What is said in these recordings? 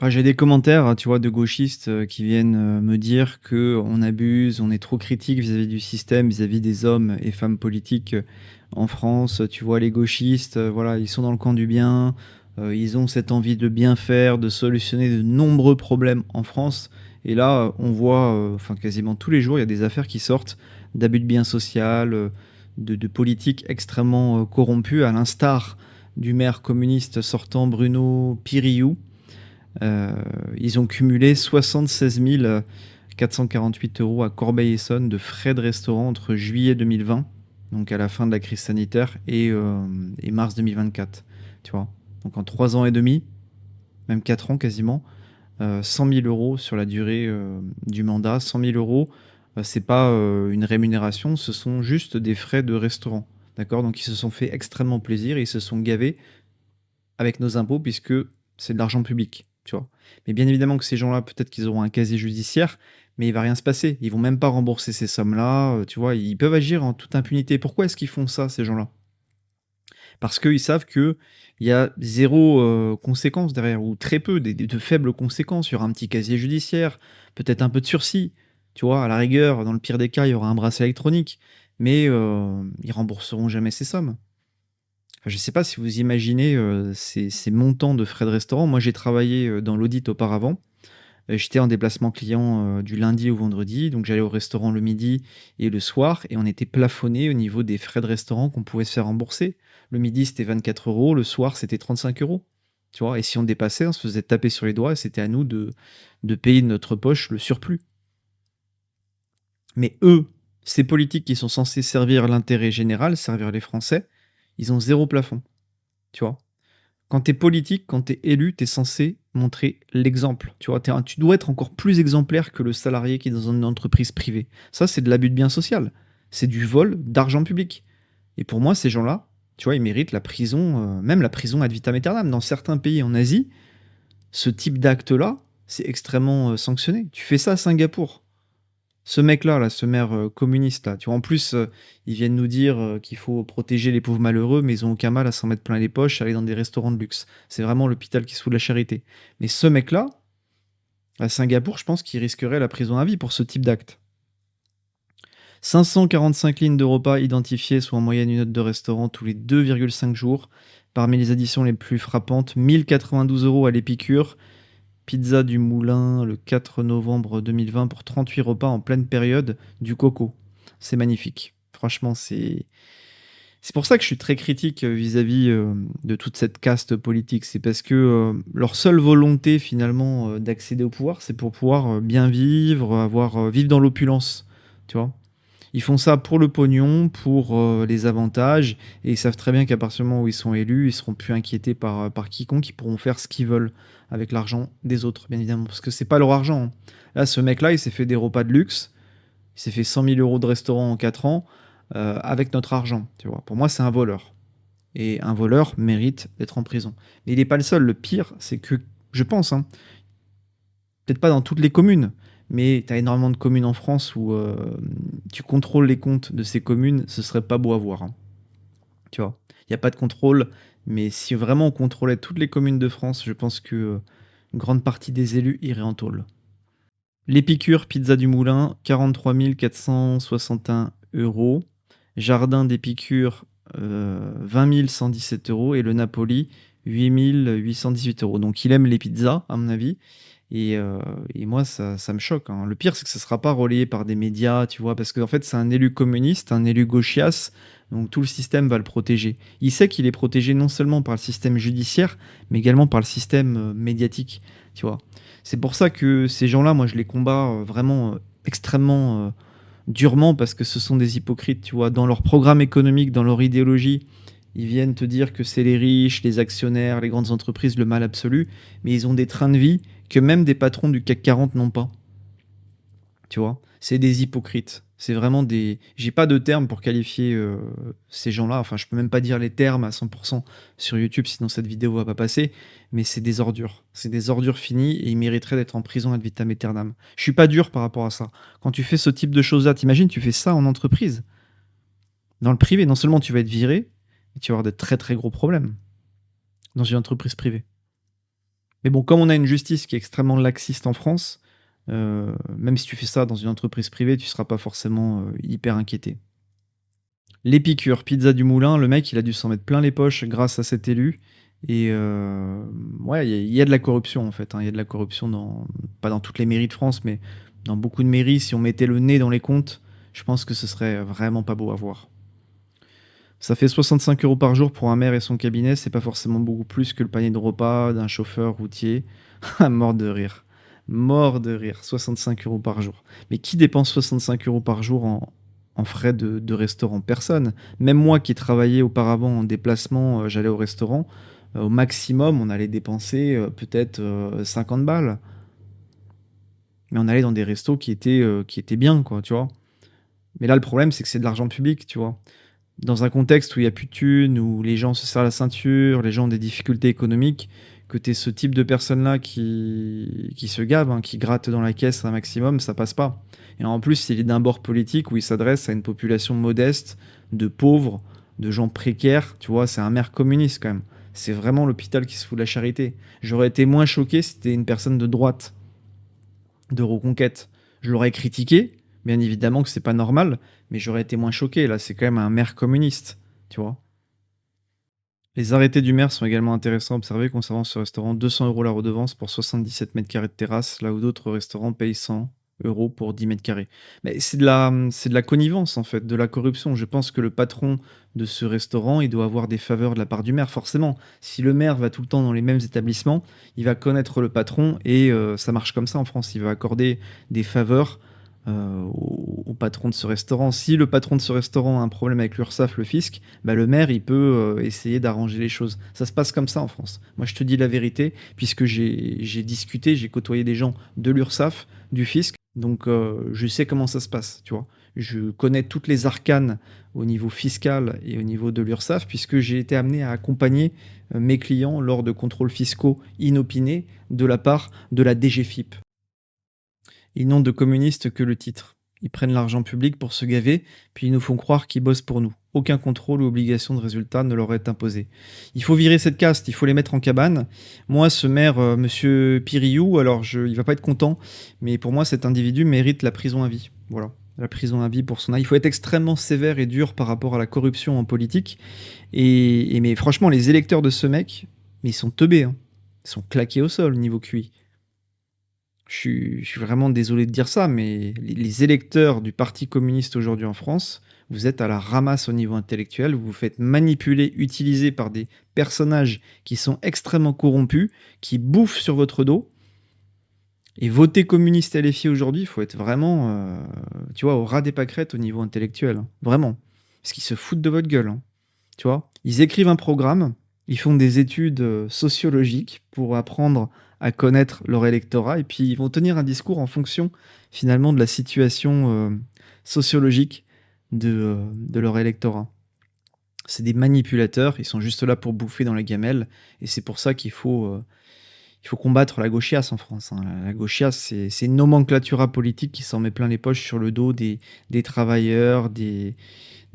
Enfin, j'ai des commentaires, tu vois, de gauchistes, qui viennent, me dire qu'on abuse, on est trop critique vis-à-vis du système, vis-à-vis des hommes et femmes politiques, en France. Tu vois, les gauchistes, voilà, ils sont dans le camp du bien, ils ont cette envie de bien faire, de solutionner de nombreux problèmes en France et là, on voit, enfin, quasiment tous les jours, il y a des affaires qui sortent d'abus de biens social, de politiques extrêmement, corrompues, à l'instar du maire communiste sortant Bruno Pirillou. Euh, Ils ont cumulé 76 448 euros à Corbeil-Essonnes de frais de restaurant entre juillet 2020, donc à la fin de la crise sanitaire, et mars 2024. Tu vois. Donc en 3 ans et demi, même 4 ans quasiment, 100 000 euros sur la durée du mandat. 100 000 euros, c'est pas une rémunération, ce sont juste des frais de restaurant. D'accord. Donc ils se sont fait extrêmement plaisir et ils se sont gavés avec nos impôts puisque c'est de l'argent public, tu vois. Mais bien évidemment que ces gens-là, peut-être qu'ils auront un casier judiciaire, mais il va rien se passer. Ils vont même pas rembourser ces sommes-là, tu vois. Ils peuvent agir en toute impunité. Pourquoi est-ce qu'ils font ça, ces gens-là? Parce qu'ils savent qu'il y a zéro conséquence derrière, ou très peu, de faibles conséquences. Il y aura un petit casier judiciaire, peut-être un peu de sursis, tu vois. À la rigueur, dans le pire des cas, il y aura un bracelet électronique, mais ils rembourseront jamais ces sommes. Enfin, je ne sais pas si vous imaginez ces montants de frais de restaurant. Moi, j'ai travaillé dans l'audit auparavant. J'étais en déplacement client du lundi au vendredi, donc j'allais au restaurant le midi et le soir, et on était plafonné au niveau des frais de restaurant qu'on pouvait se faire rembourser. Le midi, c'était 24 euros, le soir, c'était 35 euros. Tu vois, et si on dépassait, on se faisait taper sur les doigts, et c'était à nous de payer de notre poche le surplus. Mais eux, ces politiques qui sont censés servir l'intérêt général, servir les Français, ils ont zéro plafond. Tu vois. Quand tu es politique, quand tu es élu, tu es censé montrer l'exemple. Tu vois, tu dois être encore plus exemplaire que le salarié qui est dans une entreprise privée. Ça, c'est de l'abus de bien social. C'est du vol d'argent public. Et pour moi, ces gens-là, tu vois, ils méritent la prison, même la prison ad vitam aeternam. Dans certains pays en Asie, ce type d'acte-là, c'est extrêmement sanctionné. Tu fais ça à Singapour. Ce mec-là, là, ce maire communiste, là, tu vois, en plus, ils viennent nous dire qu'il faut protéger les pauvres malheureux, mais ils ont aucun mal à s'en mettre plein les poches, à aller dans des restaurants de luxe. C'est vraiment l'hôpital qui se fout de la charité. Mais ce mec-là, à Singapour, je pense qu'il risquerait la prison à vie pour ce type d'acte. 545 lignes de repas identifiées, soit en moyenne une note de restaurant tous les 2,5 jours. Parmi les additions les plus frappantes, 1092 euros à l'Épicure, Pizza du Moulin le 4 novembre 2020 pour 38 repas en pleine période du coco. C'est magnifique. Franchement, c'est pour ça que je suis très critique vis-à-vis de toute cette caste politique. C'est parce que leur seule volonté finalement d'accéder au pouvoir, c'est pour pouvoir bien vivre, vivre dans l'opulence. Tu vois. Ils font ça pour le pognon, pour les avantages, et ils savent très bien qu'à partir du moment où ils sont élus, ils seront plus inquiétés par quiconque, ils pourront faire ce qu'ils veulent avec l'argent des autres, bien évidemment, parce que c'est pas leur argent. Hein. Là, ce mec-là, il s'est fait des repas de luxe, il s'est fait 100 000 euros de restaurant en 4 ans avec notre argent, tu vois. Pour moi, c'est un voleur. Et un voleur mérite d'être en prison. Mais il n'est pas le seul. Le pire, c'est que, je pense, hein, peut-être pas dans toutes les communes, mais tu as énormément de communes en France où tu contrôles les comptes de ces communes, ce serait pas beau à voir. Hein. Tu vois, il n'y a pas de contrôle, mais si vraiment on contrôlait toutes les communes de France, je pense que une grande partie des élus iraient en tôle. L'Épicure Pizza du Moulin, 43 461 euros. Jardin d'Épicure, 20 117 euros. Et le Napoli, 8 818 euros. Donc il aime les pizzas, à mon avis. Et, euh, et moi, ça me choque. Hein. Le pire, c'est que ça ne sera pas relayé par des médias, tu vois, parce qu'en fait, c'est un élu communiste, un élu gauchias, donc tout le système va le protéger. Il sait qu'il est protégé non seulement par le système judiciaire, mais également par le système médiatique, tu vois. C'est pour ça que ces gens-là, moi, je les combats vraiment extrêmement durement, parce que ce sont des hypocrites, tu vois. Dans leur programme économique, dans leur idéologie, ils viennent te dire que c'est les riches, les actionnaires, les grandes entreprises, le mal absolu, mais ils ont des trains de vie que même des patrons du CAC 40 n'ont pas. Tu vois, c'est des hypocrites. C'est vraiment des. J'ai pas de terme pour qualifier ces gens-là. Enfin, je peux même pas dire les termes à 100% sur YouTube, sinon cette vidéo va pas passer. Mais c'est des ordures. C'est des ordures finies et ils mériteraient d'être en prison ad vitam aeternam. Je suis pas dur par rapport à ça. Quand tu fais ce type de choses-là, t'imagines, tu fais ça en entreprise. Dans le privé, non seulement tu vas être viré, mais tu vas avoir de très très gros problèmes dans une entreprise privée. Mais bon, comme on a une justice qui est extrêmement laxiste en France, même si tu fais ça dans une entreprise privée, tu seras pas forcément, hyper inquiété. L'Épicure, pizza du Moulin, le mec, il a dû s'en mettre plein les poches grâce à cet élu et ouais, il y a de la corruption, en fait, hein. Il y a de la corruption dans pas dans toutes les mairies de France, mais dans beaucoup de mairies. Si on mettait le nez dans les comptes, je pense que ce serait vraiment pas beau à voir. Ça fait 65 € par jour pour un maire et son cabinet, c'est pas forcément beaucoup plus que le panier de repas d'un chauffeur routier. Mort de rire. Mort de rire, 65 € par jour. Mais qui dépense 65 € par jour en frais de restaurant? Personne. Même moi qui travaillais auparavant en déplacement, j'allais au restaurant, au maximum, on allait dépenser, peut-être, 50 balles. Mais on allait dans des restos qui étaient bien, quoi, tu vois? Mais là, le problème, c'est que c'est de l'argent public, tu vois? Dans un contexte où il y a plus de thunes, où les gens se serrent la ceinture, les gens ont des difficultés économiques, que tu aies ce type de personnes-là qui se gavent, hein, qui grattent dans la caisse un maximum, ça passe pas. Et en plus, il est d'un bord politique où il s'adresse à une population modeste, de pauvres, de gens précaires, tu vois? C'est un maire communiste, quand même. C'est vraiment l'hôpital qui se fout de la charité. J'aurais été moins choqué si c'était une personne de droite, de Reconquête. Je l'aurais critiqué, bien évidemment que c'est pas normal, mais j'aurais été moins choqué. Là, c'est quand même un maire communiste, tu vois. Les arrêtés du maire sont également intéressants à observer concernant ce restaurant. 200 € la redevance pour 77 mètres carrés de terrasse, là où d'autres restaurants payent 100 € pour 10 mètres carrés. Mais c'est de la connivence, en fait, de la corruption. Je pense que le patron de ce restaurant, il doit avoir des faveurs de la part du maire, forcément. Si le maire va tout le temps dans les mêmes établissements, il va connaître le patron et ça marche comme ça en France. Il va accorder des faveurs au patron de ce restaurant. Si le patron de ce restaurant a un problème avec l'URSSAF, le fisc, bah, le maire, il peut essayer d'arranger les choses. Ça se passe comme ça en France. Moi, je te dis la vérité, puisque j'ai discuté, j'ai côtoyé des gens de l'URSSAF, du fisc, donc je sais comment ça se passe, tu vois. Je connais toutes les arcanes au niveau fiscal et au niveau de l'URSSAF, puisque j'ai été amené à accompagner mes clients lors de contrôles fiscaux inopinés de la part de la DGFiP. Ils n'ont de communistes que le titre. Ils prennent l'argent public pour se gaver, puis ils nous font croire qu'ils bossent pour nous. Aucun contrôle ou obligation de résultat ne leur est imposé. Il faut virer cette caste, il faut les mettre en cabane. Moi, ce maire, monsieur Piriou, alors il va pas être content, mais pour moi, cet individu mérite la prison à vie. Voilà, la prison à vie pour son âge. Il faut être extrêmement sévère et dur par rapport à la corruption en politique. Mais franchement, les électeurs de ce mec, mais ils sont teubés, hein. Ils sont claqués au sol niveau QI. Je suis vraiment désolé de dire ça, mais les électeurs du Parti communiste aujourd'hui en France, vous êtes à la ramasse au niveau intellectuel, vous vous faites manipuler, utiliser par des personnages qui sont extrêmement corrompus, qui bouffent sur votre dos. Et voter communiste LFI aujourd'hui, il faut être vraiment, tu vois, au ras des pâquerettes au niveau intellectuel, hein. Vraiment. Parce qu'ils se foutent de votre gueule, hein. Tu vois? Ils écrivent un programme, ils font des études, sociologiques pour apprendre à connaître leur électorat et puis ils vont tenir un discours en fonction, finalement, de la situation, sociologique de leur électorat. C'est des manipulateurs, ils sont juste là pour bouffer dans la gamelle et c'est pour ça qu'il faut combattre la gauchiasse en France, hein. La gauchiasse, c'est une nomenclatura politique qui s'en met plein les poches sur le dos des travailleurs, des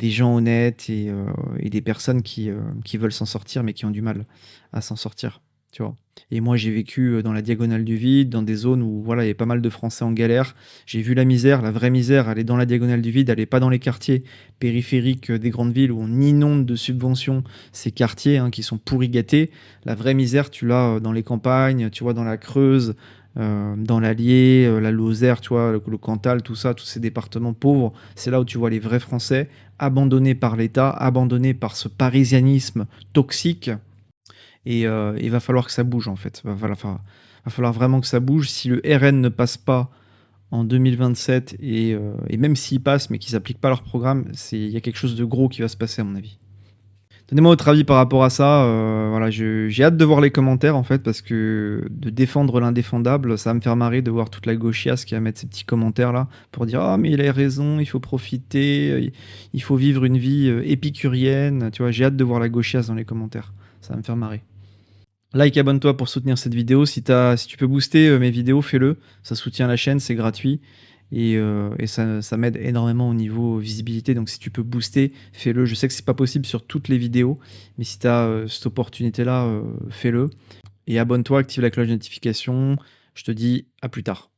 gens honnêtes et des personnes qui veulent s'en sortir, mais qui ont du mal à s'en sortir, tu vois? Et moi, j'ai vécu, dans la diagonale du vide, dans des zones où, voilà, il y avait pas mal de Français en galère. J'ai vu la misère, la vraie misère, elle est dans la diagonale du vide, elle est pas dans les quartiers périphériques, des grandes villes où on inonde de subventions ces quartiers, hein, qui sont pourris gâtés. La vraie misère, tu l'as, dans les campagnes, tu vois, dans la Creuse, dans l'Allier, la Lozère, tu vois, le Cantal, tout ça, tous ces départements pauvres. C'est là où tu vois les vrais Français abandonnés par l'État, abandonnés par ce parisianisme toxique. Et il va falloir que ça bouge, en fait. Va falloir vraiment que ça bouge. Si le RN ne passe pas en 2027 et même s'il passe, mais qu'ils appliquent pas leur programme, il y a quelque chose de gros qui va se passer, à mon avis. Donnez-moi votre avis par rapport à ça. Voilà, j'ai hâte de voir les commentaires, en fait, parce que de défendre l'indéfendable, ça va me faire marrer de voir toute la gauchiasse qui va mettre ces petits commentaires-là pour dire «Ah, mais il a raison, il faut profiter, il faut vivre une vie épicurienne». Tu vois, j'ai hâte de voir la gauchiasse dans les commentaires. Ça va me faire marrer. Like, abonne-toi pour soutenir cette vidéo. Si tu peux booster mes vidéos, fais-le. Ça soutient la chaîne, c'est gratuit. Et ça m'aide énormément au niveau visibilité. Donc si tu peux booster, fais-le. Je sais que c'est pas possible sur toutes les vidéos, mais si tu as cette opportunité-là, fais-le. et abonne-toi, active la cloche de notification. Je te dis à plus tard.